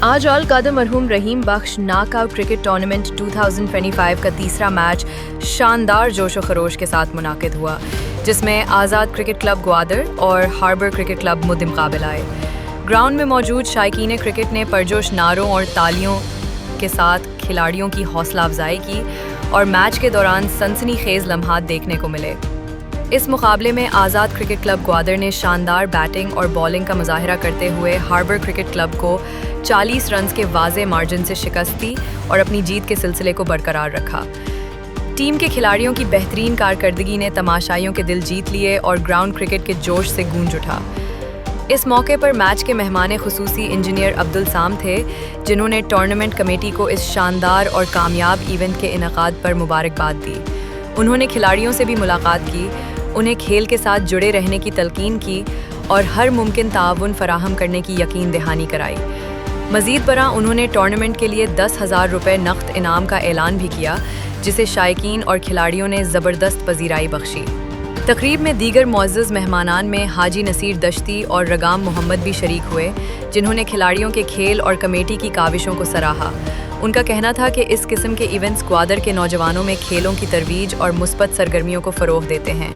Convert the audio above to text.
آج آل قادر مرحوم رحیم بخش knock out cricket tournament 2025 کا تیسرا میچ شاندار جوش و خروش کے ساتھ منعقد ہوا، جس میں آزاد کرکٹ کلب گوادر اور ہاربر کرکٹ کلب مد مقابل آئے۔ گراؤنڈ میں موجود شائقین کرکٹ نے پرجوش نعروں اور تالیوں کے ساتھ کھلاڑیوں کی حوصلہ افزائی کی اور میچ کے دوران سنسنی خیز لمحات دیکھنے کو ملے۔ اس مقابلے میں آزاد کرکٹ کلب گوادر نے شاندار بیٹنگ اور بالنگ کا مظاہرہ کرتے ہوئے ہاربر کرکٹ کلب کو 40 رنز کے واضح مارجن سے شکست دی اور اپنی جیت کے سلسلے کو برقرار رکھا۔ ٹیم کے کھلاڑیوں کی بہترین کارکردگی نے تماشائیوں کے دل جیت لیے اور گراؤنڈ کرکٹ کے جوش سے گونج اٹھا۔ اس موقع پر میچ کے مہمان خصوصی انجینئر عبدالسام تھے، جنہوں نے ٹورنامنٹ کمیٹی کو اس شاندار اور کامیاب ایونٹ کے انعقاد پر مبارکباد دی۔ انہوں نے کھلاڑیوں سے بھی ملاقات کی، انہیں کھیل کے ساتھ جڑے رہنے کی تلقین کی اور ہر ممکن تعاون فراہم کرنے کی یقین دہانی کرائی۔ مزید برآں انہوں نے ٹورنامنٹ کے لیے 10,000 روپے نقد انعام کا اعلان بھی کیا، جسے شائقین اور کھلاڑیوں نے زبردست پذیرائی بخشی۔ تقریب میں دیگر معزز مہمانان میں حاجی نصیر دشتی اور رگام محمد بھی شریک ہوئے، جنہوں نے کھلاڑیوں کے کھیل اور کمیٹی کی کاوشوں کو سراہا۔ ان کا کہنا تھا کہ اس قسم کے ایونٹس گوادر کے نوجوانوں میں کھیلوں کی ترویج اور مثبت سرگرمیوں کو فروغ دیتے ہیں۔